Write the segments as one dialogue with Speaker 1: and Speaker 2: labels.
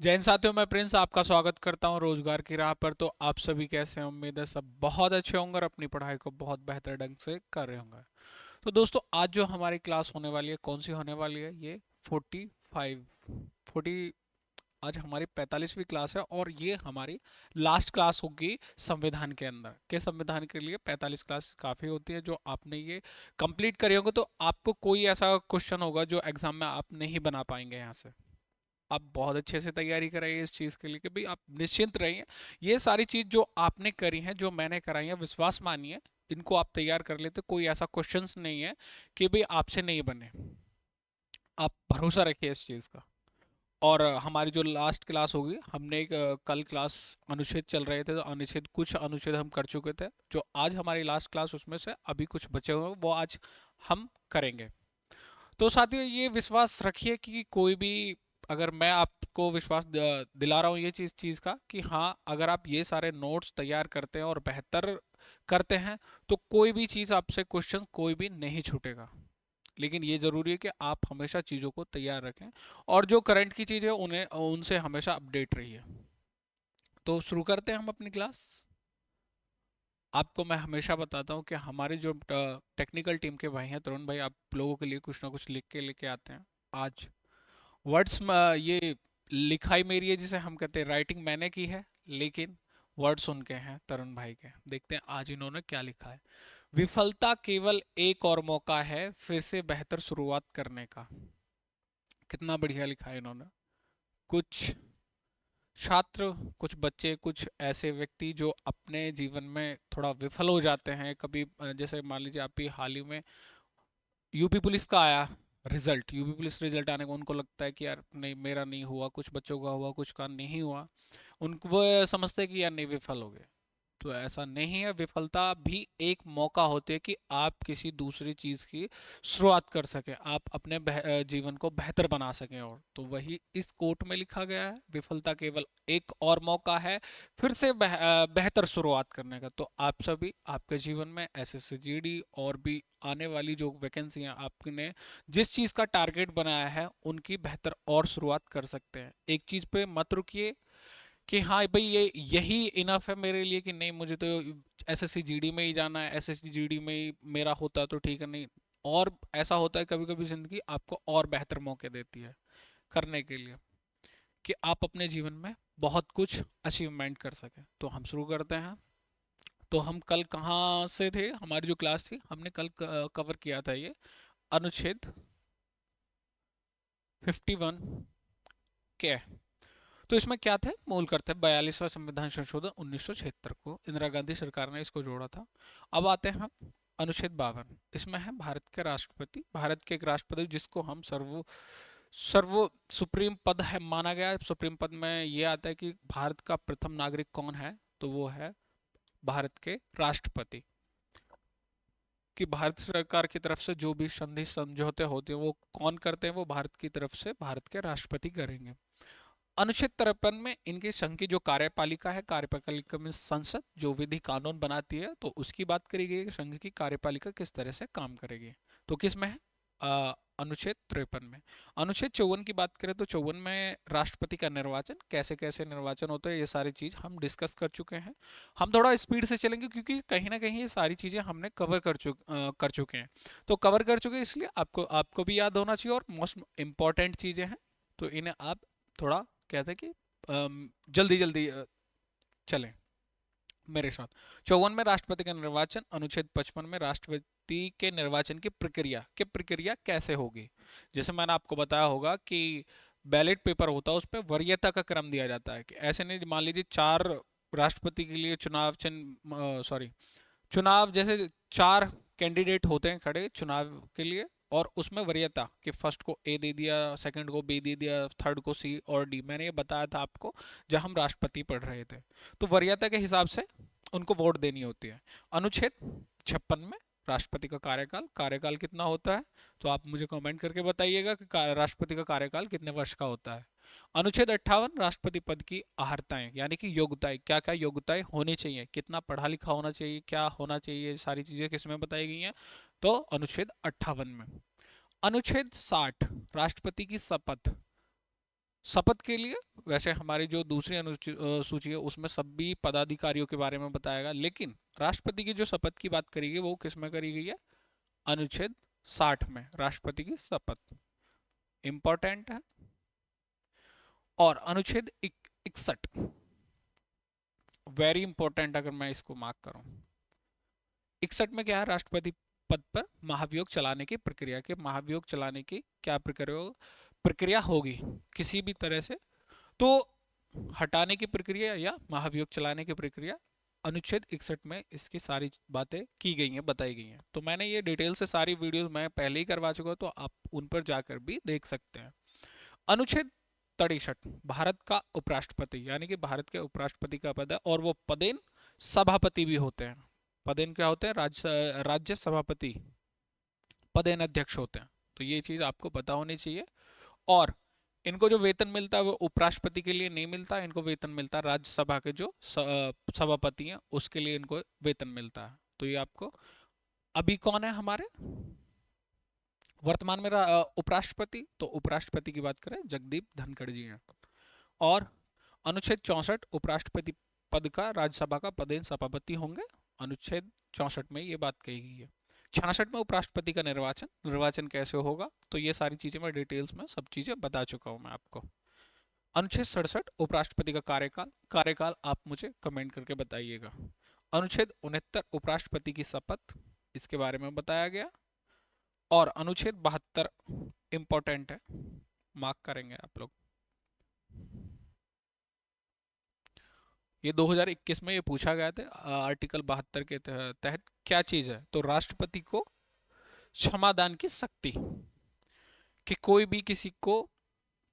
Speaker 1: जय हिंद साथियों, मैं प्रिंस आपका स्वागत करता हूं रोजगार की राह पर। तो आप सभी कैसे हैं? उम्मीद है सब बहुत अच्छे होंगे और अपनी पढ़ाई को बहुत बेहतर ढंग से कर रहे होंगे। तो दोस्तों, आज जो हमारी क्लास होने वाली है, कौन सी होने वाली है? ये 45 40 आज हमारी 45वीं क्लास है और ये हमारी लास्ट क्लास होगी संविधान के अंदर के। संविधान के लिए 45 क्लास काफ़ी होती है। जो आपने ये कंप्लीट करी होगी तो आपको कोई ऐसा क्वेश्चन होगा जो एग्जाम में आप नहीं बना पाएंगे यहाँ से। आप बहुत अच्छे से तैयारी कराइए इस चीज़ के लिए कि भाई आप निश्चिंत रहिए। ये सारी चीज़ जो आपने करी है, जो मैंने कराई है, विश्वास मानिए, इनको आप तैयार कर लेते, कोई ऐसा क्वेश्चंस नहीं है कि भाई आपसे नहीं बने। आप भरोसा रखिए इस चीज़ का। और हमारी जो लास्ट क्लास होगी, हमने एक कल क्लास अनुच्छेद चल रहे थे, तो अनुच्छेद कुछ अनुच्छेद हम कर चुके थे। जो आज हमारी लास्ट क्लास, उसमें से अभी कुछ बचे हुए हैं वो आज हम करेंगे। तो साथियों, ये विश्वास रखिए कि कोई भी, अगर मैं आपको विश्वास दिला रहा हूँ ये चीज़ का कि हाँ, अगर आप ये सारे नोट्स तैयार करते हैं और बेहतर करते हैं तो कोई भी चीज़ आपसे, क्वेश्चन कोई भी नहीं छूटेगा। लेकिन ये ज़रूरी है कि आप हमेशा चीज़ों को तैयार रखें और जो करंट की चीज़ है उन्हें उनसे हमेशा अपडेट रहिए। तो शुरू करते हैं हम अपनी क्लास। आपको मैं हमेशा बताता हूँ कि हमारी जो टेक्निकल टीम के भाई हैं, तरुण भाई, आप लोगों के लिए कुछ ना कुछ लिख के लेके आते हैं। आज वर्ड्स, ये लिखाई मेरी है जिसे हम कहते हैं राइटिंग मैंने की है, लेकिन वर्ड्स उनके हैं, तरुण भाई के। देखते हैं आज इन्होंने क्या लिखा है। विफलता केवल एक और मौका है फिर से बेहतर शुरुआत करने का। कितना बढ़िया लिखा है इन्होंने। कुछ छात्र, कुछ बच्चे, कुछ ऐसे व्यक्ति जो अपने जीवन में थोड़ा विफल हो जाते हैं कभी, जैसे मान लीजिए आप ही हाल ही में यूपी पुलिस का आया रिजल्ट, यूपी पुलिस रिजल्ट आने को उनको लगता है कि यार नहीं, मेरा नहीं हुआ, कुछ बच्चों का हुआ, कुछ का नहीं हुआ। उनको वो समझते हैं कि यार नहीं, विफल हो गए। तो ऐसा नहीं है। विफलता भी एक मौका होती है कि आप किसी दूसरी चीज़ की शुरुआत कर सकें, आप अपने जीवन को बेहतर बना सकें। और तो वही इस कोट में लिखा गया है, विफलता केवल एक और मौका है फिर से बेहतर शुरुआत करने का। तो आप सभी आपके जीवन में एसएससी जीडी और भी आने वाली जो वैकेंसियां आपने जिस चीज़ का टारगेट बनाया है, उनकी बेहतर और शुरुआत कर सकते हैं। एक चीज़ पे मत रुकिए कि हाँ भाई ये यही इनफ है मेरे लिए, कि नहीं मुझे तो एसएससी जीडी में ही जाना है, एसएससी जीडी में ही मेरा होता तो ठीक है। नहीं, और ऐसा होता है कभी कभी जिंदगी आपको और बेहतर मौके देती है करने के लिए, कि आप अपने जीवन में बहुत कुछ अचीवमेंट कर सकें। तो हम शुरू करते हैं। तो हम कल कहाँ से थे? हमारी जो क्लास थी, हमने कल कवर किया था ये अनुच्छेद 51 के। तो इसमें क्या थे मूल कर्तव्य? 42वां संविधान संशोधन 1976 को इंदिरा गांधी सरकार ने इसको जोड़ा था। अब आते हैं हम अनुच्छेद 52। इसमें है भारत के राष्ट्रपति, भारत के एक राष्ट्रपति जिसको हम सर्व सुप्रीम पद है माना गया है। सुप्रीम पद में ये आता है कि भारत का प्रथम नागरिक कौन है, तो वो है भारत के राष्ट्रपति। कि भारत सरकार की तरफ से जो भी संधि समझौते होते हैं वो कौन करते हैं? वो भारत की तरफ से भारत के राष्ट्रपति करेंगे। अनुच्छेद 53 में इनके संघ की जो कार्यपालिका है, कार्यपालिका में संसद जो विधि कानून बनाती है, तो उसकी बात करी गई है कि संघ की कार्यपालिका किस तरह से काम करेगी। तो किस में है? अनुच्छेद 53 में। अनुच्छेद 54 की बात करें तो 54 में राष्ट्रपति का निर्वाचन, कैसे कैसे निर्वाचन होता है, ये सारी चीज हम डिस्कस कर चुके हैं। हम थोड़ा स्पीड से चलेंगे क्योंकि कहीं ना कहीं ये सारी चीजें हमने कवर कर चुके हैं। तो कवर कर चुके हैं, इसलिए आपको आपको भी याद होना चाहिए, और मोस्ट इंपॉर्टेंट चीजें हैं तो इन्हें आप थोड़ा कहते हैं कि जल्दी जल्दी चलें मेरे साथ। 54 में राष्ट्रपति का निर्वाचन, अनुच्छेद 55 में राष्ट्रपति के निर्वाचन की प्रक्रिया कैसे होगी। जैसे मैंने आपको बताया होगा कि बैलेट पेपर होता है, उस पर वरीयता का क्रम दिया जाता है। कि ऐसे नहीं, मान लीजिए चार राष्ट्रपति के लिए चुनाव चिन्ह, सॉरी, चुनाव जैसे चार कैंडिडेट होते हैं खड़े चुनाव के लिए, और उसमें वरीयता कि फर्स्ट को ए दे दिया, सेकंड को बी दे दिया, थर्ड को सी और डी। मैंने ये बताया था आपको जब हम राष्ट्रपति पढ़ रहे थे। तो वरीयता के हिसाब से उनको वोट देनी होती है। अनुच्छेद 56 में राष्ट्रपति का कार्यकाल, कार्यकाल कितना होता है? तो आप मुझे कमेंट करके बताइएगा कि राष्ट्रपति का कार्यकाल कितने वर्ष का होता है। अनुच्छेद 58 राष्ट्रपति पद की अहर्ताएं, यानी कि योग्यताएं, क्या क्या योग्यताएं होनी चाहिए, कितना पढ़ा लिखा होना चाहिए, क्या होना चाहिए, सारी चीजें किसमें बताई गई हैं? तो अनुच्छेद 58 में। अनुच्छेद 60 राष्ट्रपति की शपथ, शपथ के लिए वैसे हमारी जो दूसरी सूची है उसमें सभी पदाधिकारियों के बारे में बताएगा, लेकिन राष्ट्रपति की जो शपथ की बात करी गई वो किस में करी गई है? अनुच्छेद 60 में राष्ट्रपति की शपथ इंपॉर्टेंट है। और अनुच्छेद 61 वेरी इंपॉर्टेंट, अगर मैं इसको मार्क करूं, 61 में क्या है? राष्ट्रपति पद पर महाभियोग चलाने की प्रक्रिया, के महाभियोग चलाने की क्या प्रक्रिया होगी किसी भी तरह से, तो हटाने की प्रक्रिया या महाभियोग चलाने की प्रक्रिया, अनुच्छेद 61 में इसकी सारी बातें की गई हैं, बताई गई हैं। तो मैंने ये डिटेल से सारी वीडियोस मैं पहले ही करवा चुका हूं, तो आप उन पर जाकर भी देख सकते हैं। अनुच्छेद 63 भारत का उपराष्ट्रपति, यानी कि भारत के उपराष्ट्रपति का पद है, और वो पदेन सभापति भी होते हैं। पदेन क्या होते हैं? राज्य सभापति पदेन अध्यक्ष होते हैं। तो ये चीज आपको पता होनी चाहिए। और इनको जो वेतन मिलता है वो उपराष्ट्रपति के लिए नहीं मिलता, इनको वेतन मिलता है राज्यसभा के जो सभापति हैं उसके लिए इनको वेतन मिलता है। तो ये आपको, अभी कौन है हमारे वर्तमान में उपराष्ट्रपति? तो उपराष्ट्रपति की बात करें जगदीप धनखड़ जी हैं। और अनुच्छेद 64 उपराष्ट्रपति पद का राज्यसभा का पदेन सभापति होंगे, अनुच्छेद 64 में ये बात कही गई है। 66 में उपराष्ट्रपति का निर्वाचन कैसे होगा, तो ये सारी चीजें मैं डिटेल्स में सब चीजें बता चुका हूं मैं आपको। अनुच्छेद 67 उपराष्ट्रपति का कार्यकाल, आप मुझे कमेंट करके बताइएगा। अनुच्छेद 69 उपराष्ट्रपति की शपथ, इसके बारे में बताया गया। और अनुच्छेद 72 इंपॉर्टेंट है, मार्क करेंगे आप लोग। ये 2021 में ये पूछा गया था, आर्टिकल 72 के तहत क्या चीज है? तो राष्ट्रपति को क्षमादान की शक्ति, कि कोई भी किसी को,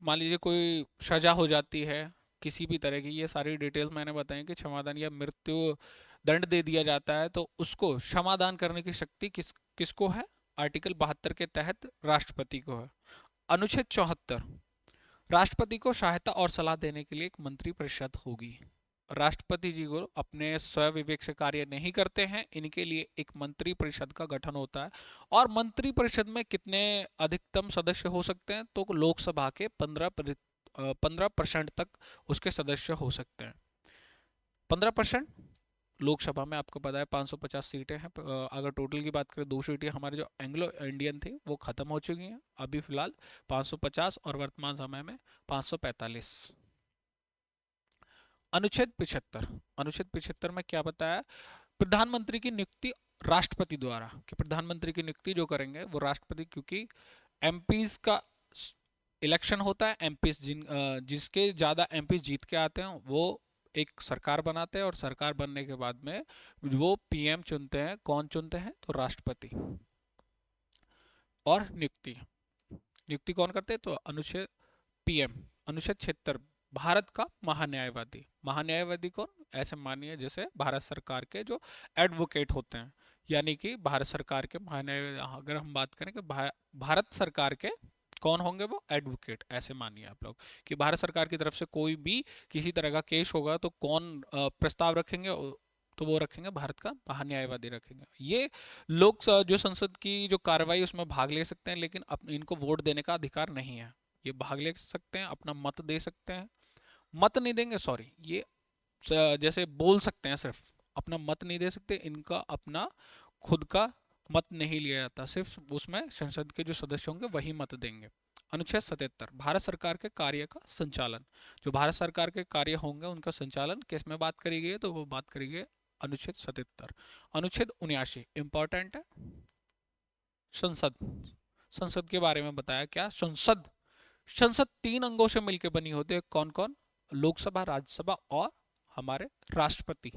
Speaker 1: मान लीजिए कोई सजा हो जाती है किसी भी तरह की, ये सारी डिटेल्स मैंने बताई कि क्षमादान या मृत्यु दंड दे दिया जाता है, तो उसको क्षमादान करने की शक्ति किसको है? आर्टिकल 72 के तहत राष्ट्रपति को है। अनुच्छेद 74 राष्ट्रपति को सहायता और सलाह देने के लिए एक मंत्री परिषद होगी। राष्ट्रपति जी को अपने स्वविवेक से कार्य नहीं करते हैं, इनके लिए एक मंत्री परिषद का गठन होता है। और मंत्री परिषद में कितने अधिकतम सदस्य हो सकते हैं? तो लोकसभा के 15% तक उसके सदस्य हो सकते हैं। 15%। लोकसभा में आपको पता है 550 सीटें हैं। अगर टोटल की बात करें, 2 सीटें हमारे जो एंग्लो इंडियन थी वो खत्म हो चुकी हैं अभी फिलहाल, 550, और वर्तमान समय में 545। अनुच्छेद 75, अनुच्छेद 75 में क्या बताया? प्रधानमंत्री की नियुक्ति राष्ट्रपति द्वारा, कि प्रधानमंत्री की नियुक्ति जो करेंगे वो राष्ट्रपति, क्योंकि एमपीज का इलेक्शन होता है, एमपीज जिसके ज्यादा एमपीज जीत के आते हैं वो एक सरकार बनाते हैं, और सरकार बनने के बाद में वो पीएम चुनते हैं। कौन चुनते हैं? तो राष्ट्रपति। और नियुक्ति, नियुक्ति कौन करते हैं? तो अनुच्छेद पीएम। अनुच्छेद 76 भारत का महान्यायवादी, महान्यायवादी कौन? ऐसे मानिए जैसे भारत सरकार के जो एडवोकेट होते हैं, यानी कि भारत सरकार के महान्याय, अगर हम बात करें कि भारत सरकार के कौन होंगे? वो एडवोकेट। ऐसे मानिए आप लोग कि भारत सरकार की तरफ से कोई भी किसी तरह का केस होगा तो कौन प्रस्ताव रखेंगे? तो वो रखेंगे भारत का महान्यायवादी रखेंगे। ये लोग जो संसद की जो कार्रवाई उसमें भाग ले सकते हैं, लेकिन इनको वोट देने का अधिकार नहीं है। ये भाग ले सकते हैं, अपना मत दे सकते हैं, मत नहीं देंगे, सॉरी, ये जैसे बोल सकते हैं, सिर्फ अपना मत नहीं दे सकते। इनका अपना खुद का मत नहीं लिया जाता, सिर्फ उसमें संसद के जो सदस्य होंगे वही मत देंगे। अनुच्छेद 77 भारत सरकार के कार्य का संचालन, जो भारत सरकार के कार्य होंगे उनका संचालन किस में बात करी गई है? तो वो बात करी गई है अनुच्छेद 77। अनुच्छेद 79 इंपॉर्टेंट है, संसद, संसद के बारे में बताया। क्या? संसद, संसद 3 अंगों से मिलकर बनी होती है। कौन कौन? लोकसभा, राज्यसभा और हमारे राष्ट्रपति।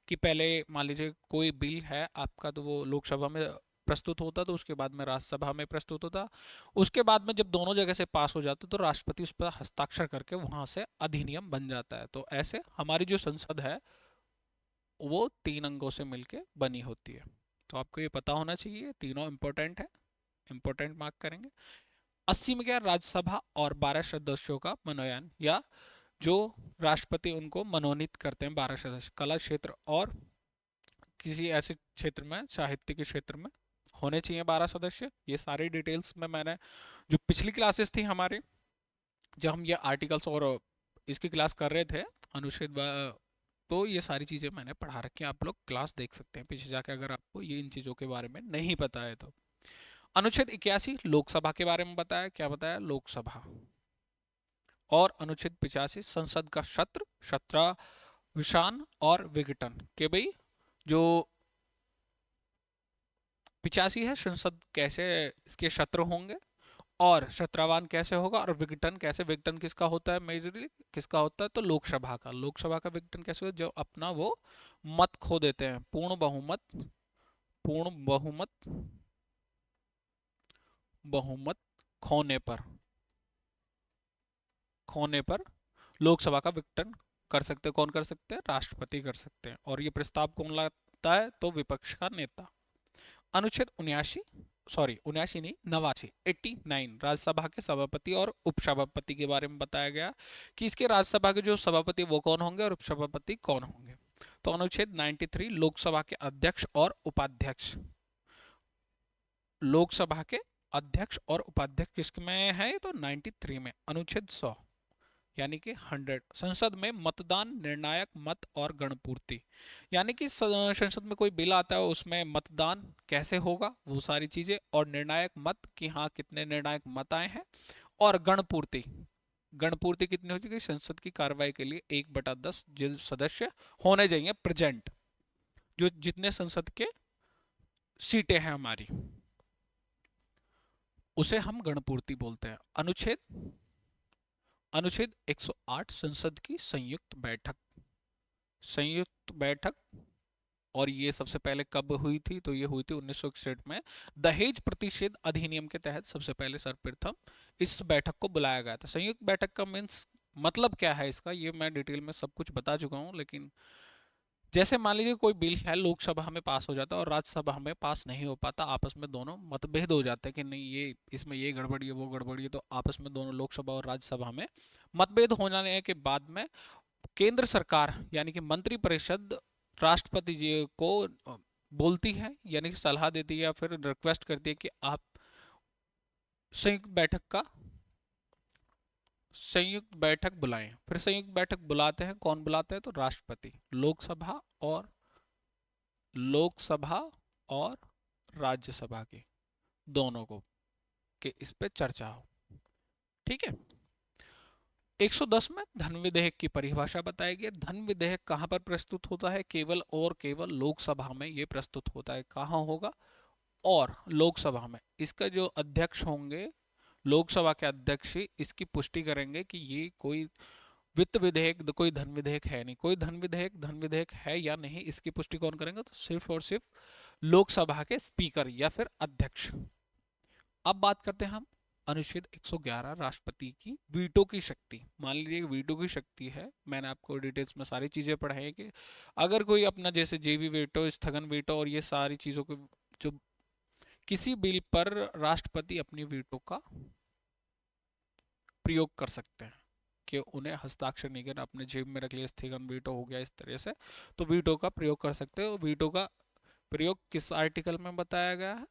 Speaker 1: कि पहले मान लीजिए कोई बिल है आपका, तो वो लोकसभा में प्रस्तुत होता, तो उसके बाद में राज्यसभा में प्रस्तुत होता, उसके बाद में जब दोनों जगह से पास हो जाता तो राष्ट्रपति उस पर हस्ताक्षर करके वहां से अधिनियम बन जाता है। तो ऐसे हमारी जो संसद है वो 3 अंगों से मिलकर बनी होती है। तो आपको ये पता होना चाहिए, तीनों इंपॉर्टेंट है, इंपॉर्टेंट मार्क करेंगे। 80 में क्या? राज्यसभा और 12 सदस्यों का मनोनयन, या जो राष्ट्रपति उनको मनोनीत करते हैं 12 सदस्य, कला क्षेत्र और किसी ऐसे क्षेत्र में, साहित्य के क्षेत्र में होने चाहिए 12 सदस्य। ये सारी डिटेल्स में मैंने, जो पिछली क्लासेस थी हमारी जब हम ये आर्टिकल्स और इसकी क्लास कर रहे थे, अनुच्छेद तो ये सारी चीज़ें मैंने पढ़ा रखी हैं, आप लोग क्लास देख सकते हैं पीछे जाके अगर आपको ये इन चीज़ों के बारे में नहीं पता है तो। अनुच्छेद 81 लोकसभा के बारे में बताया, क्या बताया, लोकसभा। और अनुच्छेद 85 संसद का सत्र, सत्रावसान और विघटन, के भाई जो 85 है संसद कैसे इसके सत्र होंगे और सत्रावान कैसे होगा और विघटन कैसे, विघटन किसका होता है, मेजरली किसका होता है, तो लोकसभा का। लोकसभा का विघटन कैसे होता है, जो अपना वो मत खो देते हैं, पूर्ण बहुमत बहुमत खोने पर लोकसभा का विघटन कर सकते हैं। कौन कर सकते हैं, राष्ट्रपति कर सकते हैं। और ये प्रस्ताव कौन लाता है, तो विपक्ष का नेता। अनुच्छेद 79, सॉरी 79 नहीं, 89, 89 राज्यसभा के सभापति और उपसभापति के बारे में बताया गया कि इसके राज्यसभा के जो सभापति वो कौन होंगे और उपसभापति कौन होंगे। तो अनुच्छेद 93 लोकसभा के अध्यक्ष और उपाध्यक्ष, लोकसभा के अध्यक्ष और उपाध्यक्ष किसमें है, तो 93 में। अनुच्छेद 100 यानी कि 100 संसद में मतदान, निर्णायक मत और गणपूर्ति, यानी कि संसद में कोई बिल आता है उसमें मतदान कैसे होगा वो सारी चीजें, और निर्णायक मत कि हाँ कितने निर्णायक मत आए हैं, और गणपूर्ति, गणपूर्ति कितनी होती है, संसद की कार्रवाई के लिए 1/10 जो सदस्य होने चाहिए प्रेजेंट, जो जितने संसद के सीटें हैं हमारी, उसे हम गणपूर्ति बोलते हैं। अनुच्छेद 108 संसद की संयुक्त बैठक, और ये सबसे पहले कब हुई थी, तो ये हुई थी 1961 में दहेज प्रतिषेध अधिनियम के तहत सबसे पहले सर्वप्रथम इस बैठक को बुलाया गया था। संयुक्त बैठक का मीन्स मतलब क्या है इसका, ये मैं डिटेल में सब कुछ बता चुका हूँ, लेकिन जैसे मान लीजिए कोई बिल है लोकसभा में पास हो जाता है और राज्यसभा में पास नहीं हो पाता, आपस में दोनों मतभेद हो जाते हैं कि नहीं ये इसमें ये गड़बड़ी है वो गड़बड़ी है, तो आपस में दोनों लोकसभा और राज्यसभा में मतभेद हो जाने के बाद में केंद्र सरकार यानी कि मंत्रिपरिषद राष्ट्रपति जी को बोलती है, यानी कि सलाह देती है या फिर रिक्वेस्ट करती है कि आप संयुक्त बैठक का संयुक्त बैठक बुलाएं। फिर संयुक्त बैठक बुलाते हैं, कौन बुलाते हैं, तो राष्ट्रपति। लोकसभा और राज्यसभा की दोनों को कि इस पे चर्चा हो, ठीक है। 110 में धन विधेयक की परिभाषा बताई गई। धन विधेयक कहाँ पर प्रस्तुत होता है, केवल और केवल लोकसभा में ये प्रस्तुत होता है। कहाँ होगा, और लोकसभा में। इसका जो अध्यक्ष होंगे, लोकसभा के अध्यक्ष ही इसकी पुष्टि करेंगे कि ये कोई वित्त विधेयक, कोई धन विधेयक है नहीं, कोई धन विधेयक है या नहीं, इसकी पुष्टि कौन करेंगे, तो सिर्फ और सिर्फ लोकसभा के स्पीकर या फिर अध्यक्ष। अब बात करते हैं हम अनुच्छेद 111 राष्ट्रपति की वीटो की शक्ति। मान लीजिए वीटो की शक्ति है, मैंने आपको डिटेल्स में सारी चीजें पढ़ाई है कि अगर कोई अपना जैसे जेबी वीटो, स्थगन वीटो और ये सारी चीजों को, जो किसी बिल पर राष्ट्रपति अपनी वीटो का प्रयोग कर सकते हैं कि उन्हें हस्ताक्षर नहीं करना, अपने जेब में रख लिया, स्थगन वीटो हो गया इस तरह से, तो वीटो का प्रयोग कर सकते हो। वीटो का प्रयोग किस आर्टिकल में बताया गया है,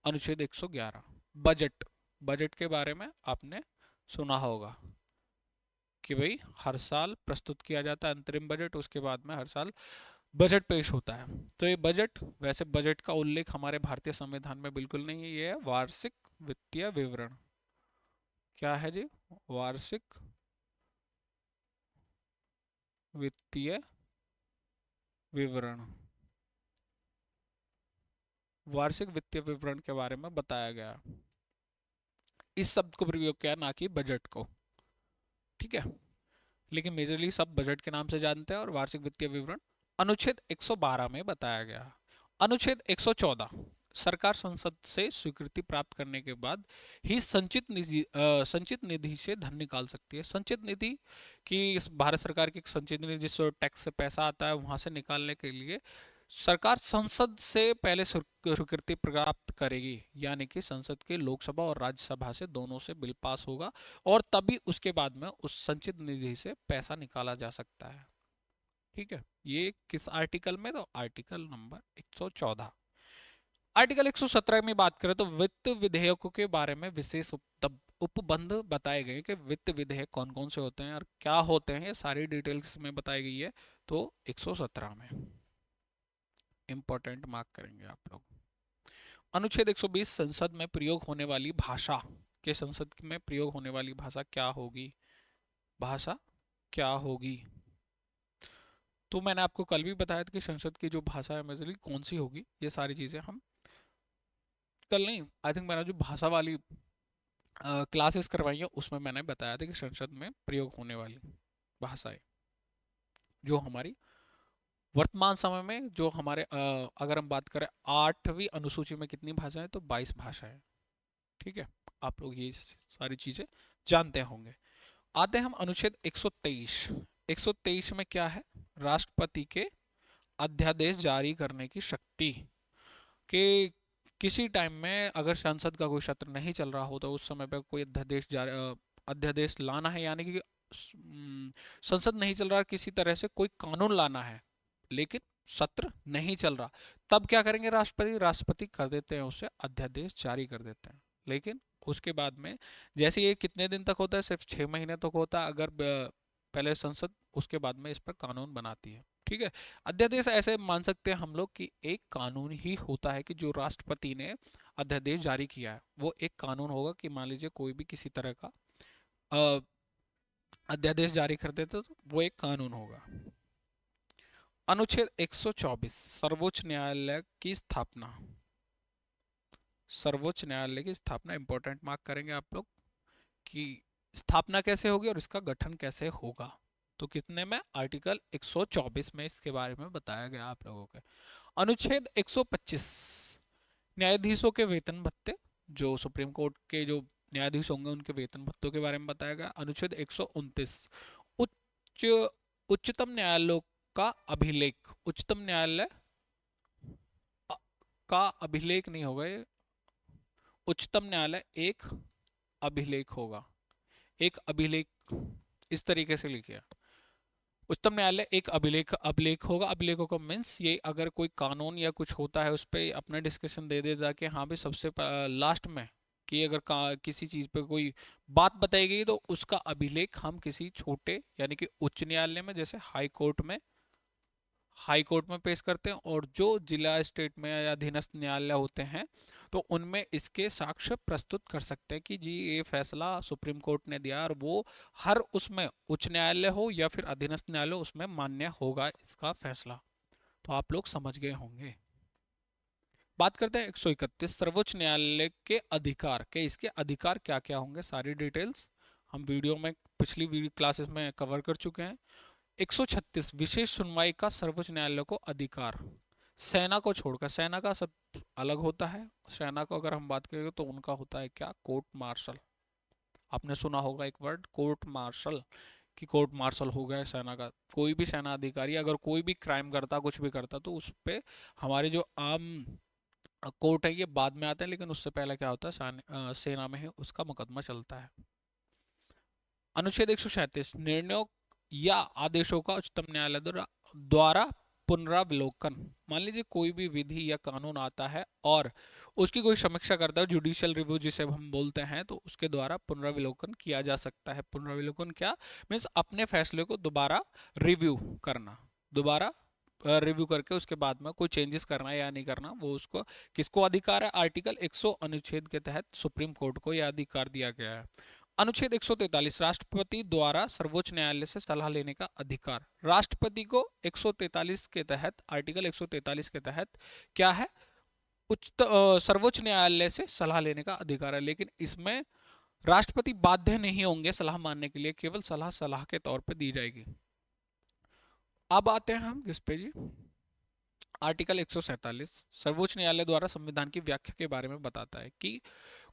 Speaker 1: अनुच्छेद 111। बजट के बारे में आपने सुना होगा कि भाई हर साल प्रस्तुत किया जाता है अंतरिम बजट, उसके बाद में हर साल बजट पेश होता है। तो ये बजट, वैसे बजट का उल्लेख हमारे भारतीय संविधान में बिल्कुल नहीं है, ये है वार्षिक वित्तीय विवरण। क्या है जी, वार्षिक वित्तीय विवरण। वार्षिक वित्तीय विवरण के बारे में बताया गया, इस शब्द को प्रयोग किया, ना कि बजट को, ठीक है। लेकिन मेजरली सब बजट के नाम से जानते हैं, और वार्षिक वित्तीय विवरण अनुच्छेद 112 में बताया गया। अनुच्छेद 114 सरकार संसद से स्वीकृति प्राप्त करने के बाद ही संचित निधि से धन निकाल सकती है। संचित निधि की भारत सरकार की संचित निधि, जिससे टैक्स से पैसा आता है, वहां से निकालने के लिए सरकार संसद से पहले स्वीकृति प्राप्त करेगी, यानी कि संसद के लोकसभा और राज्यसभा से दोनों से बिल पास होगा, और तभी उसके बाद में उस संचित निधि से पैसा निकाला जा सकता है, ठीक है। ये किस आर्टिकल में, तो आर्टिकल नंबर 114। आर्टिकल 117 में बात करें तो वित्त विधेयकों के बारे में विशेष उपबंध बताए गए कि वित्त विधेयक कौन कौन से होते हैं और क्या होते हैं, ये सारी डिटेल्स में बताई गई है। तो 117 में इंपॉर्टेंट मार्क करेंगे आप लोग। अनुच्छेद 120 संसद में प्रयोग होने वाली भाषा, के संसद में प्रयोग होने वाली भाषा क्या होगी, भाषा क्या होगी। तो मैंने आपको कल भी बताया था कि संसद की जो भाषा है मेजरली कौन सी होगी, ये सारी चीजें हम कल नहीं, आई थिंक मैंने जो भाषा वाली क्लासेस करवाई है उसमें मैंने बताया था कि संसद में प्रयोग होने वाली भाषाएं जो हमारी वर्तमान समय में जो हमारे अगर हम बात करें 8वीं अनुसूची में कितनी भाषाएं, तो 22 भाषाएं। ठीक है, आप लोग ये सारी चीजें जानते होंगे। आते हैं हम अनुच्छेद 123। 123 में क्या है, राष्ट्रपति के अध्यादेश जारी करने की शक्ति। कि किसी टाइम में अगर संसद का कोई सत्र नहीं चल रहा हो तो उस समय पे कोई अध्यादेश लाना है, यानी कि संसद नहीं चल रहा, किसी तरह से कोई कानून लाना है लेकिन सत्र नहीं चल रहा, तब क्या करेंगे राष्ट्रपति कर देते हैं, उससे अध्यादेश जारी कर देते हैं। लेकिन उसके बाद में जैसे ये कितने दिन तक होता है, सिर्फ 6 महीने तक होता है अगर पहले संसद उसके बाद में इस पर कानून बनाती है। ठीक है, अध्यादेश ऐसे मान सकते हैं हम लोग कि एक कानून ही होता है कि जो राष्ट्रपति ने अध्यादेश जारी किया है वो एक कानून होगा। कि मान लीजिए कोई भी किसी तरह का अध्यादेश जारी कर देते तो वो एक कानून होगा। अनुच्छेद 124 सर्वोच्च न्यायालय की स्थापना। सर्वोच्च न्यायालय की स्थापना इंपॉर्टेंट मार्क करेंगे आप लोग कि स्थापना कैसे होगी और इसका गठन कैसे होगा। तो कितने में, आर्टिकल 124 में इसके बारे में बताया गया आप लोगों के। अनुच्छेद 125 न्यायाधीशों के वेतन भत्ते, जो सुप्रीम कोर्ट के जो न्यायाधीश होंगे उनके वेतन भत्तों के बारे में बताया गया। अनुच्छेद 129 उच्च उच्चतम न्यायालयों का अभिलेख। उच्चतम न्यायालय का अभिलेख नहीं होगा ये, उच्चतम न्यायालय एक अभिलेख होगा। एक अभिलेख इस तरीके से लिखिए, उच्चतम न्यायालय एक अभिलेख होगा। अभिलेखों का मीन्स ये अगर कोई कानून या कुछ होता है उस पर अपना डिस्कशन दे देता कि हाँ भाई सबसे लास्ट में कि अगर किसी चीज पे कोई बात बताई गई तो उसका अभिलेख हम किसी छोटे यानी कि उच्च न्यायालय में जैसे हाई कोर्ट में पेश करते हैं, और जो जिला स्टेट में या अधीनस्थ न्यायालय होते हैं तो उनमें इसके साक्ष्य प्रस्तुत कर सकते हैं कि जी ये फैसला सुप्रीम कोर्ट ने दिया, और वो हर उसमें उच्च न्यायालय हो या फिर अधीनस्थ न्यायालय उसमें मान्य होगा इसका फैसला। तो आप लोग समझ गए होंगे। बात करते हैं 131 सर्वोच्च न्यायालय के अधिकार के, इसके अधिकार क्या क्या होंगे, सारी डिटेल्स हम वीडियो में पिछली वीडियो क्लासेस में कवर कर चुके हैं। 136 विशेष सुनवाई का सर्वोच्च न्यायालय को अधिकार। सेना को छोड़कर, सेना का सब अलग होता है, सेना को अगर हम बात करें तो उनका होता है क्या, कोर्ट मार्शल। आपने सुना होगा एक वर्ड कोर्ट मार्शल, कि कोर्ट मार्शल हो गया सेना का। कोई भी सेना अधिकारी अगर कोई भी क्राइम करता, कुछ भी करता, तो उस पे हमारे जो आम कोर्ट है ये बाद में आते हैं, लेकिन उससे पहले क्या होता है, सेना में ही उसका मुकदमा चलता है। अनुच्छेद 137 निर्णयों या आदेशों का उच्चतम न्यायालय द्वारा पुनरावलोकन। मान लीजिए कोई भी विधि या कानून आता है और उसकी कोई समीक्षा करता है, जुडिशियल रिव्यू जिसे हम बोलते हैं, तो उसके द्वारा पुनरावलोकन किया जा सकता है। पुनरावलोकन क्या मीन्स, अपने फैसले को दोबारा रिव्यू करना, दोबारा रिव्यू करके उसके बाद में कोई चेंजेस करना है या नहीं करना, वो उसको किसको अधिकार है, आर्टिकल 100 अनुच्छेद के तहत सुप्रीम कोर्ट को यह अधिकार दिया गया है। अनुच्छेद 143 राष्ट्रपति द्वारा सर्वोच्च न्यायालय से सलाह लेने का अधिकार। राष्ट्रपति को 143 के तहत, आर्टिकल 143 के तहत क्या है, सर्वोच्च न्यायालय से सलाह लेने का अधिकार है। लेकिन इसमें राष्ट्रपति बाध्य नहीं होंगे सलाह मानने के लिए, केवल सलाह के तौर पर दी जाएगी। अब आते हैं हम किस पे जी, आर्टिकल 147 सर्वोच्च न्यायालय द्वारा संविधान की व्याख्या के बारे में बताता है कि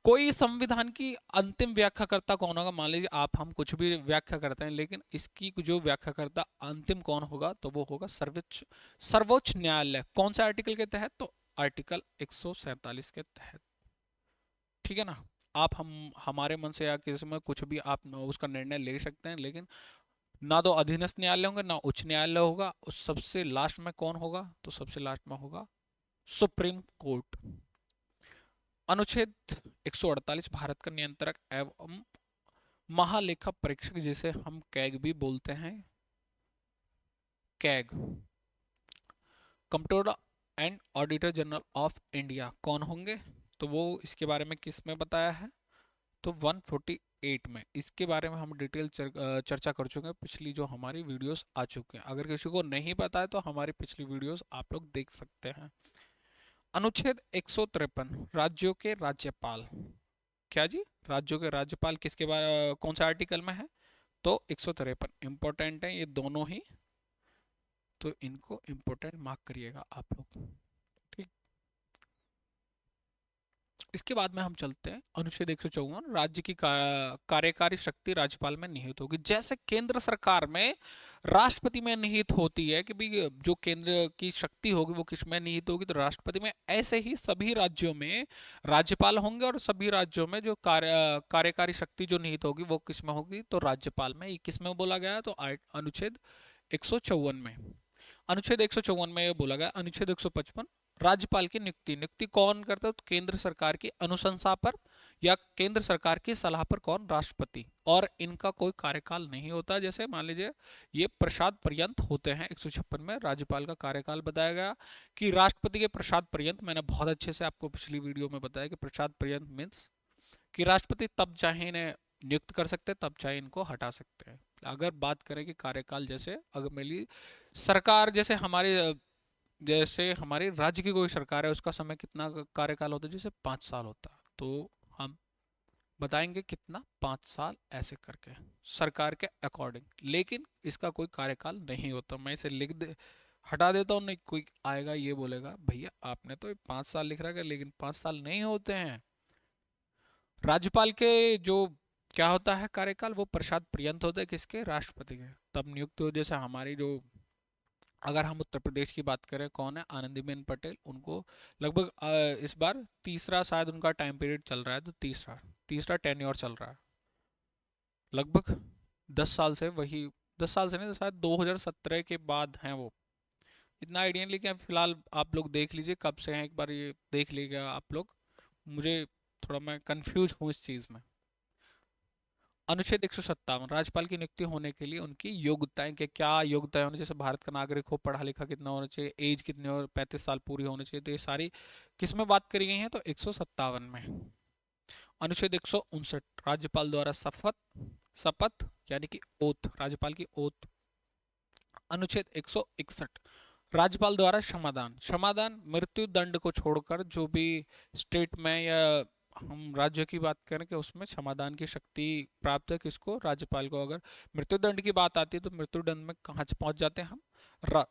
Speaker 1: कोई संविधान की अंतिम व्याख्याकर्ता कौन होगा। मान लीजिए आप हम कुछ भी व्याख्या करते हैं, लेकिन इसकी जो व्याख्याकर्ता अंतिम कौन होगा, तो वो होगा सर्वोच्च न्यायालय। कौन से आर्टिकल के तहत, तो आर्टिकल 147 के तहत। ठीक है ना, आप हमारे मन से या किसी में कुछ भी आप उसका निर्णय ले सकते हैं, लेकिन ना तो अधीनस्थ न्यायालय होंगे ना उच्च न्यायालय होगा। उस सबसे लास्ट में कौन होगा, तो सबसे लास्ट में होगा सुप्रीम कोर्ट। अनुच्छेद 148 भारत का नियंत्रक एवं महालेखा परीक्षक, जिसे हम कैग भी बोलते हैं, CAG, controller and auditor general of India, कौन होंगे? तो वो इसके बारे में किस में बताया है? तो 148 में। इसके बारे में हम डिटेल चर्चा कर चुके हैं, पिछली जो हमारी वीडियोस आ चुके हैं। अगर किसी को नहीं पता है तो हमारी पिछली वीडियोस आप लोग देख सकते हैं। अनुच्छेद 153 राज्यों के राज्यपाल, क्या जी? राज्यों के राज्यपाल किसके बारे, कौन सा आर्टिकल में है? तो 153 इंपॉर्टेंट है ये दोनों ही, तो इनको इंपॉर्टेंट मार्क करिएगा आप लोग, ठीक। इसके बाद में हम चलते हैं अनुच्छेद 154, राज्य की कार्यकारी शक्ति राज्यपाल में निहित होगी। जैसे केंद्र सरकार में राष्ट्रपति में निहित होती है कि भाई जो केंद्र की शक्ति होगी वो किस में निहित होगी, तो राष्ट्रपति में, ऐसे ही सभी राज्यों में राज्यपाल होंगे और सभी राज्यों में जो कार्यकारी शक्ति जो निहित होगी वो किस में होगी, तो राज्यपाल में। ये किस में बोला गया है? तो अनुच्छेद 154 में। अनुच्छेद 154 में ये बोला गया। अनुच्छेद 155 राज्यपाल की नियुक्ति, नियुक्ति कौन करता है? तो केंद्र सरकार की अनुशंसा पर या केंद्र सरकार की सलाह पर कौन? राष्ट्रपति। और इनका कोई कार्यकाल नहीं होता, जैसे मान लीजिए ये प्रसाद पर्यंत होते हैं। 156 में राज्यपाल का कार्यकाल बताया गया कि राष्ट्रपति के प्रसाद पर्यंत, मैंने बहुत अच्छे से आपको पिछली वीडियो में बताया कि प्रसाद पर्यंत मीन्स कि राष्ट्रपति तब चाहे इन्हें नियुक्त कर सकते हैं, तब चाहे इनको हटा सकते हैं। अगर बात करें कि कार्यकाल, जैसे अगर मेरी सरकार, जैसे हमारी राज्य की कोई सरकार है, उसका समय कितना कार्यकाल होता है? जैसे 5 साल होता है, तो हम बताएंगे कितना, 5 साल ऐसे करके सरकार के अकॉर्डिंग। लेकिन इसका कोई कार्यकाल नहीं होता। मैं इसे हटा देता हूँ, नहीं कोई आएगा ये बोलेगा भैया आपने तो 5 साल लिख रखा है, लेकिन 5 साल नहीं होते हैं। राज्यपाल के जो क्या होता है कार्यकाल, वो प्रसाद पर्यंत होता है, किसके? राष्ट्रपति के। तब नियुक्त हो, जैसे हमारी जो, अगर हम उत्तर प्रदेश की बात करें, कौन है? आनंदीबेन पटेल। उनको लगभग इस बार तीसरा शायद उनका टाइम पीरियड चल रहा है, तो तीसरा तीसरा टेन्योर चल रहा है। लगभग 10 साल से, वही 10 साल से नहीं, तो शायद 2017 के बाद हैं वो। इतना आइडिया नहीं, लेकिन फिलहाल आप लोग देख लीजिए कब से हैं, एक बार ये देख लीजिएगा आप लोग। मुझे थोड़ा, मैं कंफ्यूज हूँ इस चीज़ में। अनुच्छेद 157 राज्यपाल की नियुक्ति होने के लिए उनकी योग्यताएं के, क्या योग्यताएं होनी, जैसे भारत का नागरिक हो, पढ़ा लिखा कितना होना चाहिए, एज कितनी हो, 35 साल पूरी होनी चाहिए। तो ये सारी किस में बात करी गई है? तो 157 में। अनुच्छेद 159 राज्यपाल द्वारा शपथ, शपथ यानी कि ओथ, राज्यपाल की ओथ। अनुच्छेद 161 राज्यपाल द्वारा क्षमादान, क्षमादान मृत्यु दंड को छोड़कर जो भी स्टेट में या हम राज्य की बात करें कि उसमें क्षमादान की शक्ति प्राप्त है किसको? राज्यपाल को। अगर मृत्युदंड की बात आती है तो मृत्युदंड में कहाँ से पहुंच जाते हैं हम? रा,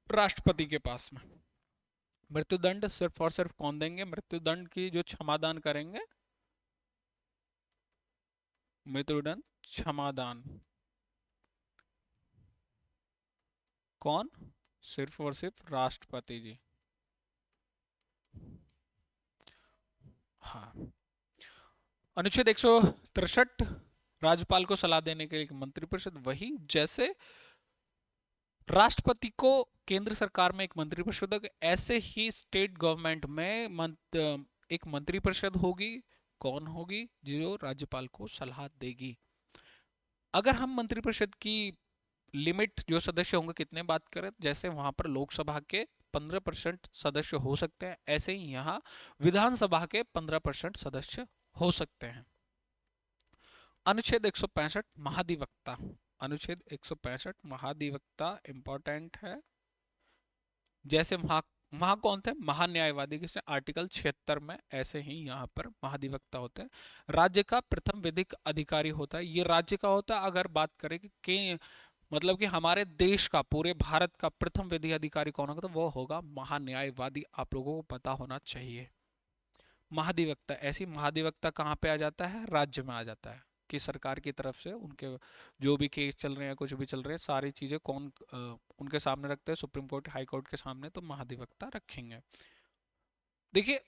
Speaker 1: राष्ट्रपति के पास में। मृत्युदंड सिर्फ और सिर्फ कौन देंगे? मृत्युदंड की जो क्षमादान करेंगे, मृत्युदंड क्षमादान कौन? सिर्फ और सिर्फ राष्ट्रपति जी। हाँ। अनुच्छेद 163 राज्यपाल को सलाह देने के लिए मंत्रिपरिषद, वही जैसे राष्ट्रपति को केंद्र सरकार में एक मंत्रिपरिषद होगा, ऐसे ही स्टेट गवर्नमेंट में एक मंत्रिपरिषद होगी। कौन होगी? जो राज्यपाल को सलाह देगी। अगर हम मंत्रिपरिषद की लिमिट जो सदस्य होंगे कितने बात करें, जैसे वहां पर लोकसभा के 15% सदस्य हो सकते हैं, ऐसे ही यहाँ विधानसभा के 15% सदस्य हो सकते हैं। अनुच्छेद 165 महाधिवक्ता, अनुच्छेद 165 महाधिवक्ता इंपॉर्टेंट है। जैसे वहां कौन थे? महान्यायवादी, किसने? आर्टिकल 76 में। ऐसे ही यहाँ पर महाधिवक्ता होते हैं। राज्य का प्रथम विधिक अधिकारी होता है, ये राज्य का होता है। अगर बात करें कि मतलब कि हमारे देश का, पूरे भारत का प्रथम विधि अधिकारी कौन होगा, तो वो होगा महान्यायवादी। आप लोगों को पता होना चाहिए। महाधिवक्ता, ऐसी महाधिवक्ता कहाँ पे आ जाता है? राज्य में आ जाता है कि सरकार की तरफ से उनके जो भी केस चल रहे हैं, कुछ भी चल रहे हैं, सारी चीजें कौन उनके सामने रखते हैं? सुप्रीम कोर्ट, हाई कोर्ट के सामने, तो महाधिवक्ता रखेंगे। देखिए,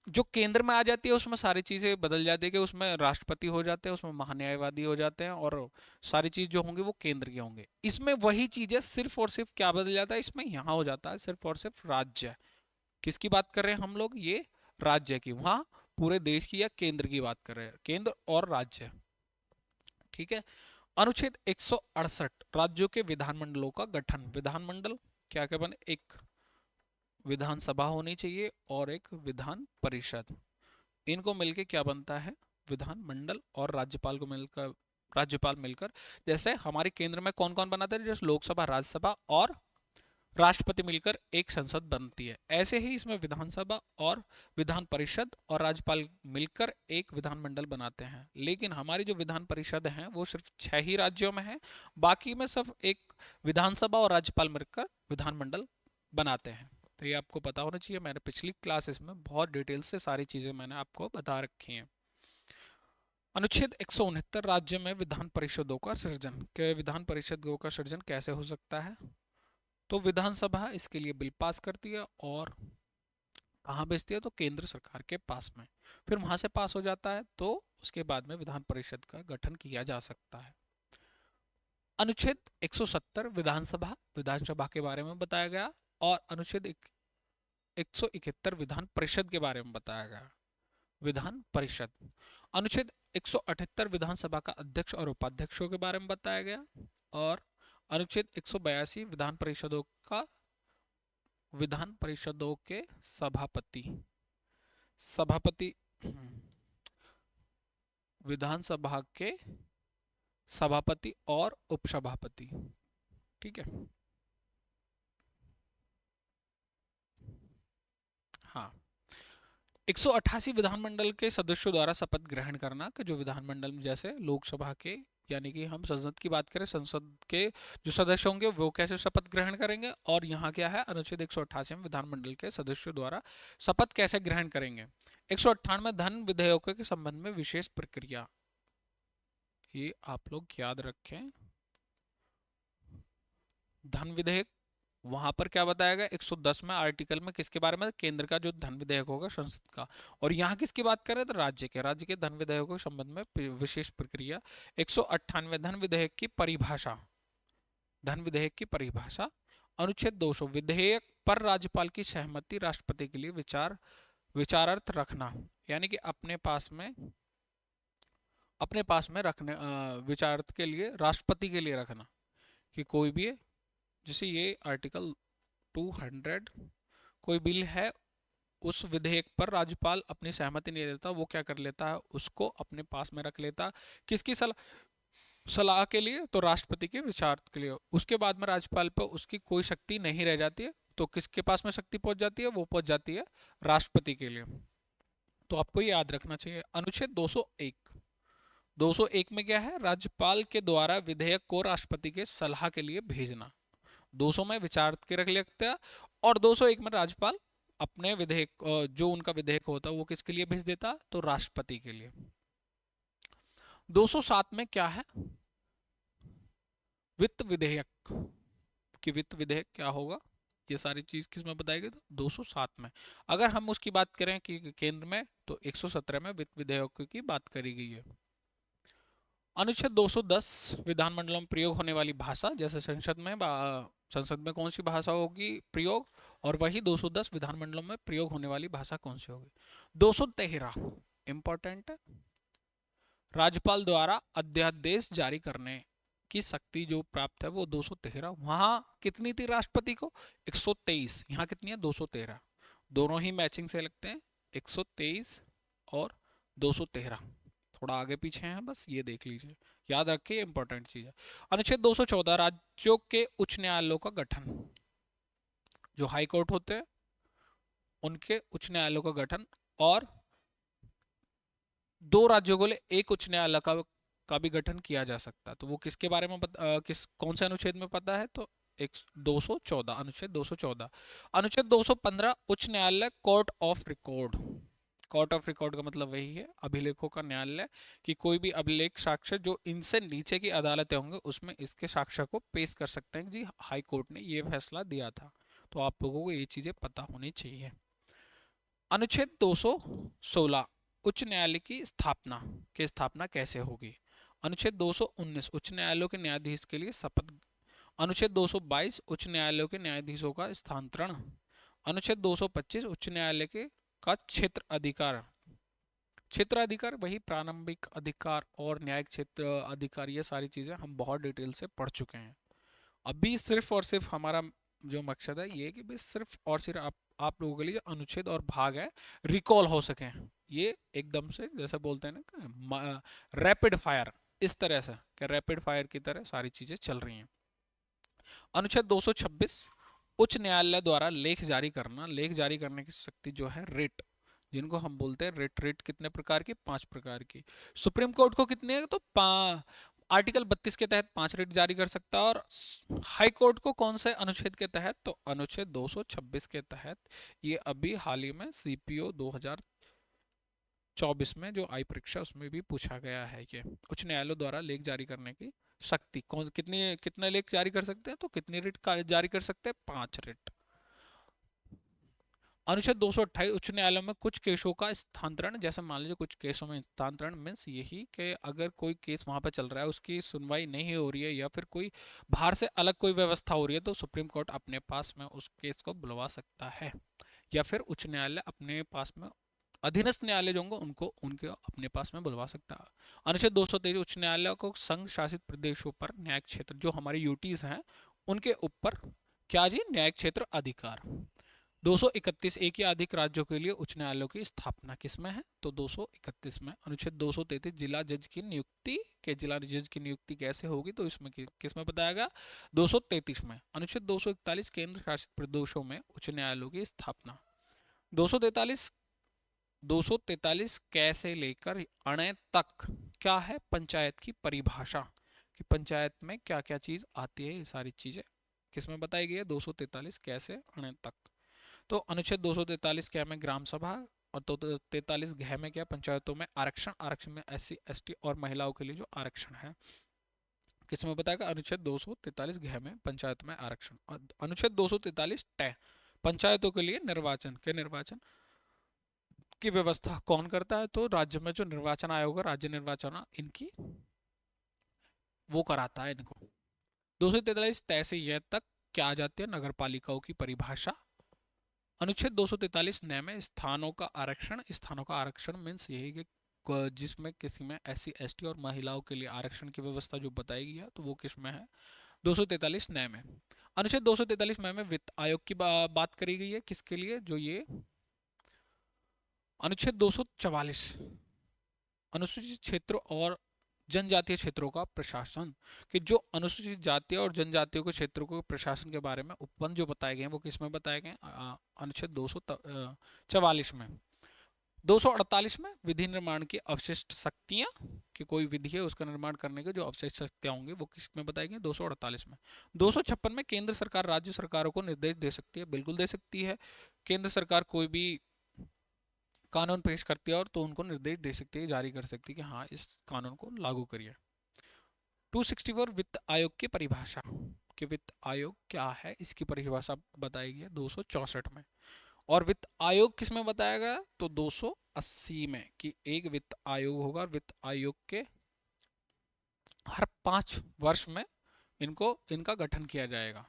Speaker 1: जो केंद्र में आ जाती है उसमें सारी चीजें बदल जाती है कि उसमें राष्ट्रपति हो जाते हैं, उसमें महान्यायवादी हो जाते हैं, और सारी चीज जो होंगी वो केंद्र के होंगे। इसमें वही चीजें सिर्फ और सिर्फ क्या बदल जाता है? इसमें यहाँ हो जाता है सिर्फ और सिर्फ राज्य। किसकी बात कर रहे हैं हम लोग? ये राज्य की, वहां पूरे देश की या केंद्र की बात कर रहे हैं, केंद्र और राज्य। ठीक है। अनुच्छेद 168 राज्यों के विधानमंडलों का गठन। विधानमंडल क्या क्या बने, एक विधानसभा होनी चाहिए और एक विधान परिषद, इनको मिलके क्या बनता है, विधानमंडल। और राज्यपाल मिलकर, जैसे हमारे केंद्र में कौन कौन बनाते हैं, जैसे लोकसभा, राज्यसभा और राष्ट्रपति मिलकर एक संसद बनती है, ऐसे ही इसमें विधानसभा और विधान परिषद और राज्यपाल मिलकर एक विधानमंडल बनाते हैं। लेकिन हमारी जो विधान परिषद है वो सिर्फ 6 ही राज्यों में है, बाकी में सिर्फ एक विधानसभा और राज्यपाल मिलकर विधानमंडल बनाते हैं। तो ये आपको पता होना चाहिए, मैंने पिछली क्लासेस में बहुत डिटेल से सारी चीजें मैंने आपको बता रखी हैं। अनुच्छेद 169 राज्य में विधान परिषदों का सृजन। के विधान परिषदों का सृजन कैसे हो सकता है, तो विधानसभा इसके लिए बिल पास करती है और कहाँ भेजती है, तो केंद्र सरकार के पास में, फिर वहां से पास हो जाता है, तो उसके बाद में विधान परिषद का गठन किया जा सकता है। अनुच्छेद 170 विधानसभा के बारे में बताया गया, और अनुच्छेद 171 विधान परिषद के बारे में बताया गया। विधान परिषद। अनुच्छेद 178 विधानसभा का अध्यक्ष और उपाध्यक्षों के बारे में बताया गया, और अनुच्छेद 182 विधान परिषदों के सभापति सभापति विधानसभा के सभापति और उपसभापति। ठीक है। हाँ, 188 विधानमंडल के सदस्यों द्वारा शपथ ग्रहण करना, कि जो विधानमंडल में जैसे लोकसभा के, यानी कि हम संसद की बात करें, संसद के जो सदस्य होंगे वो कैसे शपथ ग्रहण करेंगे, और यहाँ क्या है, अनुच्छेद 188 में विधानमंडल के सदस्यों द्वारा शपथ कैसे ग्रहण करेंगे। 198 धन विधेयकों के संबंध में विशेष प्रक्रिया, ये आप लोग याद रखें। धन विधेयक, वहां पर क्या बताया गया, 110 में आर्टिकल में किसके बारे में, केंद्र का जो धन विधेयक होगा संसद का, और यहाँ किसकी बात करें, तो राज्य के धन विधेयकों के संबंध में विशेष प्रक्रिया। 198 धन विधेयक की परिभाषा। धन विधेयक की परिभाषा। अनुच्छेद 200 विधेयक पर राज्यपाल की सहमति राष्ट्रपति के लिए विचारार्थ रखना, यानी कि अपने पास में रखने, विचारार्थ के लिए राष्ट्रपति के लिए रखना, कि कोई भी, जैसे ये आर्टिकल 200, कोई बिल है, उस विधेयक पर राज्यपाल अपनी सहमति नहीं देता, वो क्या कर लेता है, उसको अपने पास में रख लेता, किसकी सलाह के लिए, तो राष्ट्रपति के विचार के लिए। उसके बाद में राज्यपाल पर उसकी कोई शक्ति नहीं रह जाती है, तो किसके पास में शक्ति पहुंच जाती है, वो पहुंच जाती है राष्ट्रपति के लिए। तो आपको ये याद रखना चाहिए। अनुच्छेद 201 में क्या है, राज्यपाल के द्वारा विधेयक को राष्ट्रपति के सलाह के लिए भेजना। 200 में विचार के रख लेता है, और 201 में राज्यपाल अपने विधेयक, जो उनका विधेयक होता है वो किसके लिए भेज देता, तो राष्ट्रपति के लिए। 207 में क्या है, वित्त विधेयक, कि वित्त विधेयक क्या होगा, ये सारी चीज किसमें बताएगी, तो 207 में। अगर हम उसकी बात करें कि केंद्र में, तो 117 में वित्त विधेयक की बात करी गई है। अनुच्छेद 210 विधानमंडलों में प्रयोग होने वाली भाषा, जैसे संसद में कौन सी भाषा होगी प्रयोग, और वही 210 विधानमंडलों में प्रयोग होने वाली भाषा कौन सी होगी। 213 इंपॉर्टेंट है, राज्यपाल द्वारा अध्यादेश जारी करने की शक्ति जो प्राप्त है वो 213, वहां कितनी थी राष्ट्रपति को, 123, यहाँ कितनी है, 213, दोनों ही मैचिंग से लगते हैं, 123 और 213, थोड़ा आगे पीछे हैं, बस ये देख लीजिए, याद रखिए, इंपॉर्टेंट चीज है। अनुच्छेद 214 राज्यों के उच्च न्यायालयों का गठन, जो हाई कोर्ट होते हैं उनके उच्च न्यायालयों का गठन, और 2 राज्यों को ले एक उच्च न्यायालय का भी गठन किया जा सकता है। तो वो किसके बारे में कौन से अनुच्छेद में पता है, तो 214, अनुच्छेद 214। अनुच्छेद 215 उच्च न्यायालय, court of record. Court of record का मतलब वही है, अभिलेखों का न्यायालय, कि कोई भी अभिलेख साक्ष्य जो इनसे नीचे की अदालतें होंगे उसमें इसके साक्ष्य को पेश कर सकते हैं, जी हाई कोर्ट ने ये फैसला दिया था। तो आप लोगों को ये चीजें पता होनी चाहिए। अनुच्छेद 216 उच्च न्यायालय की स्थापना कैसे होगी। अनुच्छेद 219 उच्च न्यायालयों के न्यायाधीश के लिए शपथ। अनुच्छेद 222 उच्च न्यायालयों के न्यायाधीशों का स्थानांतरण। अनुच्छेद 225 उच्च न्यायालय के का क्षेत्र अधिकार। क्षेत्र अधिकार वही प्रारंभिक अधिकार और न्यायिक क्षेत्र अधिकार, ये सारी चीजें हम बहुत डिटेल से पढ़ चुके हैं। अभी सिर्फ और सिर्फ हमारा जो मकसद है ये कि भाई सिर्फ और सिर्फ आप लोगों के लिए अनुच्छेद और भाग है रिकॉल हो सके। ये एकदम से जैसे बोलते हैं ना रैपिड फायर, इस तरह से कि रैपिड फायर की तरह सारी चीजें चल रही हैं। अनुच्छेद 226, उच्च न्यायालय द्वारा लेख जारी करना। लेख जारी करने की शक्ति जो है रिट, जिनको हम बोलते हैं रिट। रिट कितने प्रकार की? 5 प्रकार की। सुप्रीम कोर्ट को कितने है? तो आर्टिकल 32 के तहत 5 रिट जारी कर सकता है। और हाई कोर्ट को कौन से अनुच्छेद के तहत? तो अनुच्छेद 226 के तहत। ये अभी हाल ही में सीपीओ 2024 में जो आई परीक्षा उसमें भी पूछा गया है। ये उच्च न्यायालय द्वारा लेख जारी करने की शक्ति कौन, कितने लेख जारी कर सकते हैं? तो कितनी रिट जारी कर सकते हैं? 5 रिट। अनुच्छेद 228, उच्च न्यायालय में कुछ केसों का स्थानांतरण। जैसे मान लीजिए कुछ केसों में स्थानांतरण मीन्स यही कि अगर कोई केस वहां पर चल रहा है, उसकी सुनवाई नहीं हो रही है या फिर कोई बाहर से अलग कोई व्यवस्था हो रही है, तो सुप्रीम कोर्ट अपने पास में उस केस को बुलवा सकता है। या फिर उच्च न्यायालय अपने पास में अधीनस्थ न्यायालय जो होंगे उनको उनके अपने पास में बुलवा सकता है। अनुच्छेद 223, उच्च न्यायालय को संघ शासित प्रदेशों पर न्यायिक क्षेत्र, जो हमारी यूटीज हैं उनके ऊपर क्या जी? न्यायिक क्षेत्र अधिकार। 231, एक या अधिक राज्यों के लिए उच्च न्यायालयों की स्थापना किसमें है? तो 231 में। अनुच्छेद 233, जिला जज की नियुक्ति, के जिला जज की नियुक्ति कैसे होगी? तो इसमें किसमें बताया गया? 233 में। अनुच्छेद 241, केंद्र शासित प्रदेशों में उच्च न्यायालयों की स्थापना। 243, 243 कैसे लेकर अणे तक क्या है? पंचायत की परिभाषा, कि पंचायत में क्या क्या चीज आती है, ये सारी चीजें किसमें बताई गई है? 243 कैसे अणे तक। तो अनुच्छेद 243 क्या में? ग्राम सभा। और 243 घ में क्या? पंचायतों में आरक्षण। आरक्षण में एससी एसटी और महिलाओं के लिए जो आरक्षण है किसमें बताएगा? अनुच्छेद 243 घ में पंचायत में आरक्षण। और अनुच्छेद 243 ट, पंचायतों के लिए निर्वाचन के निर्वाचन की व्यवस्था कौन करता है? तो राज्य में जो निर्वाचन आयोग है, राज्य निर्वाचन इनकी वो कराता है इनको। 243 तय से यह तक क्या आ जाती है? नगर पालिकाओं की परिभाषा। अनुच्छेद 243 नए में स्थानों का आरक्षण। स्थानों का आरक्षण मीन्स यही कि जिसमें किसी में एससी एसटी और महिलाओं के लिए आरक्षण की व्यवस्था जो बताई गई है, तो वो किस में है? 243 नए में। अनुच्छेद 243 नए में वित्त आयोग की बात करी गई है। किसके लिए? जो ये अनुच्छेद 244, अनुसूचित क्षेत्र और जनजातीय क्षेत्रों का प्रशासन, कि जो अनुसूचित जाति और जनजातियों के क्षेत्रों के प्रशासन के बारे में उपबंध जो बताए गए हैं वो किसमें बताए गए हैं? अनुच्छेद 244 में। 248 में विधि निर्माण की अवशिष्ट शक्तियां, कि कोई विधि है उसका निर्माण करने के जो अवशिष्ट शक्तियां होंगी वो किसमें बताई गई? 248 में। 256 में केंद्र सरकार राज्य सरकारों को निर्देश दे सकती है। बिल्कुल दे सकती है। केंद्र सरकार कोई भी कानून पेश करती है और तो उनको निर्देश दे सकती है, जारी कर सकती है कि हाँ इस कानून को लागू करिए। 264 वित्त आयोग की परिभाषा, कि वित्त आयोग क्या है इसकी परिभाषा बताई गई है 264 में। और वित्त आयोग किसमें बताया गया? तो 280 में, कि एक वित्त आयोग होगा। वित्त आयोग के हर 5 वर्ष में इनका गठन किया जाएगा।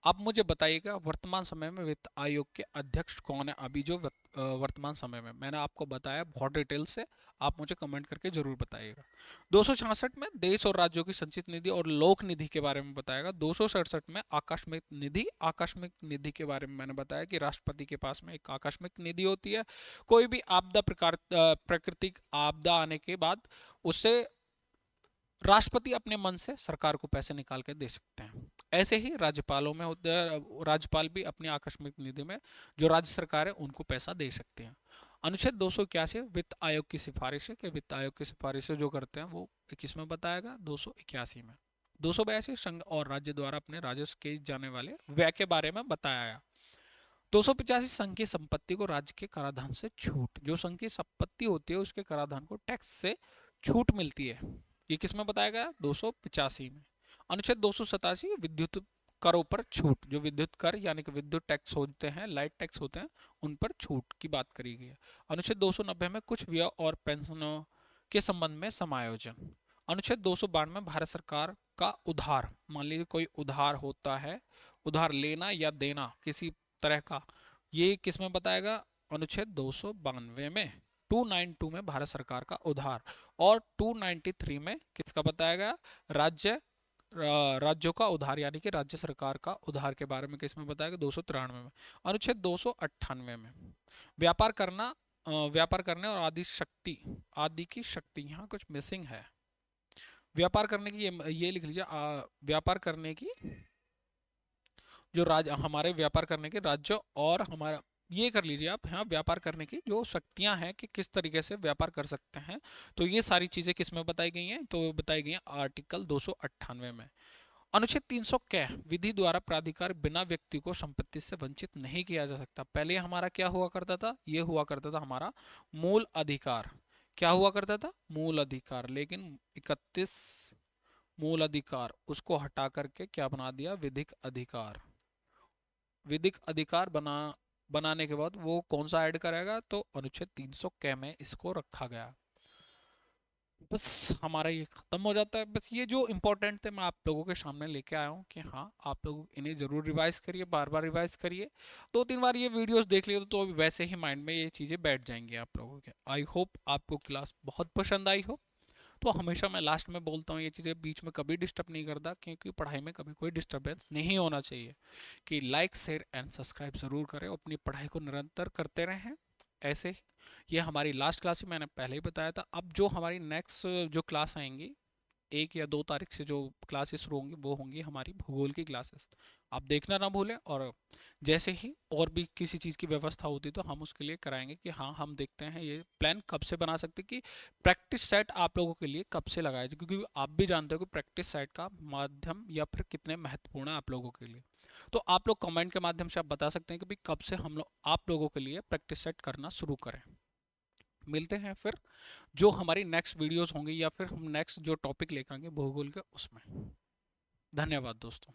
Speaker 1: अब मुझे बताइएगा वर्तमान समय में वित्त आयोग के अध्यक्ष कौन है? अभी जो वर्तमान समय में मैंने आपको बताया बहुत डिटेल से, आप मुझे कमेंट करके जरूर बताइएगा। 266 में देश और राज्यों की संचित निधि और लोक निधि के बारे में बताएगा। 267 में आकस्मिक निधि। आकस्मिक निधि के बारे में मैंने बताया कि राष्ट्रपति के पास में एक आकस्मिक निधि होती है। कोई भी आपदा प्राकृतिक आपदा आने के बाद उससे राष्ट्रपति अपने मन से सरकार को पैसे निकाल के दे सकते हैं। ऐसे ही राज्यपालों में होते हैं, राज्यपाल भी अपनी आकस्मिक निधि में जो राज्य सरकार है उनको पैसा दे सकते हैं। अनुच्छेद 281 वित्त आयोग की सिफारिश है, कि वित्त आयोग की सिफारिशें जो करते हैं वो किसमें बताएगा? 281 में। 282 संघ और राज्य द्वारा अपने राजस्व के जाने वाले व्यय के बारे में बताया गया। 285 संघ की संपत्ति को राज्य के कराधान से छूट, जो संघ की संपत्ति होती है उसके कराधान को टैक्स से छूट मिलती है। ये किसमें बताया गया? 285 में। अनुच्छेद 287 विद्युत करों पर छूट, जो विद्युत कर यानी कि विद्युत टैक्स होते हैं, लाइट टैक्स होते हैं, उन पर छूट की बात करी गई है। अनुच्छेद 290 में कुछ व्यय और पेंशनों के संबंध में समायोजन। अनुच्छेद 292 में भारत सरकार का उधार, मान लीजिए कोई उधार होता है, उधार लेना या देना किसी तरह का, ये किसमें बताएगा? अनुच्छेद 292 में, 292 में भारत सरकार का उधार, और 293 में किसका बताया गया, राज्यों का उधार, यानी कि राज्य सरकार का उधार के बारे में किसमें बताया गया, 293 में। अनुच्छेद 298 में व्यापार करना, व्यापार करने और आदि की शक्ति, यहाँ कुछ मिसिंग है। व्यापार करने की ये लिख लीजिए, व्यापार करने की जो राज्य, हमारे व्यापार करने के राज्य, और हमारा ये कर लीजिए आप, हाँ, व्यापार करने की जो शक्तियां हैं कि किस तरीके से व्यापार कर सकते हैं। तो ये सारी चीजें किस में बताई गई हैं, तो बताई गई हैं आर्टिकल 298 में। अनुच्छेद 300 कै, विधि द्वारा प्राधिकार बिना व्यक्ति को संपत्ति से वंचित नहीं किया जा सकता। पहले हमारा क्या हुआ करता था, ये हुआ करता था हमारा मूल अधिकार। क्या हुआ करता था, मूल अधिकार। लेकिन 31 मूल अधिकार, उसको हटा करके क्या बना दिया, विधिक अधिकार। विधिक अधिकार बनाने के बाद वो कौन सा ऐड करेगा, तो अनुच्छेद 300 कै में इसको रखा गया। बस हमारा ये खत्म हो जाता है। बस ये जो इम्पोर्टेंट थे मैं आप लोगों के सामने लेके आया हूँ कि हाँ, आप लोग इन्हें जरूर रिवाइज करिए, बार बार रिवाइज करिए। 2-3 बार ये वीडियोस देख लिए तो वैसे ही माइंड में ये चीज़ें बैठ जाएंगी आप लोगों के। आई होप आपको क्लास बहुत पसंद आई हो। तो हमेशा मैं लास्ट में बोलता हूँ, ये चीज़ें बीच में कभी डिस्टर्ब नहीं करता, क्योंकि पढ़ाई में कभी कोई डिस्टर्बेंस नहीं होना चाहिए। कि लाइक शेयर एंड सब्सक्राइब ज़रूर करें, अपनी पढ़ाई को निरंतर करते रहें ऐसे। ये हमारी लास्ट क्लास ही मैंने पहले ही बताया था। अब जो हमारी नेक्स्ट जो क्लास आएंगी 1 या 2 तारीख से जो क्लासेस शुरू होंगी, वो होंगी हमारी भूगोल की क्लासेस। आप देखना ना भूलें, और जैसे ही और भी किसी चीज़ की व्यवस्था होती तो हम उसके लिए कराएंगे कि हाँ, हम देखते हैं ये प्लान कब से बना सकते, कि प्रैक्टिस सेट आप लोगों के लिए कब से लगाया जाए, क्योंकि आप भी जानते हो कि प्रैक्टिस सेट का माध्यम या फिर कितने महत्वपूर्ण है आप लोगों के लिए। तो आप लोग कमेंट के माध्यम से आप बता सकते हैं कि भाई कब से हम लोग आप लोगों के लिए प्रैक्टिस सेट करना शुरू करें। मिलते हैं फिर जो हमारी नेक्स्ट वीडियोस होंगी, या फिर हम नेक्स्ट जो टॉपिक लेकर आएंगे भूगोल के, उसमें। धन्यवाद दोस्तों।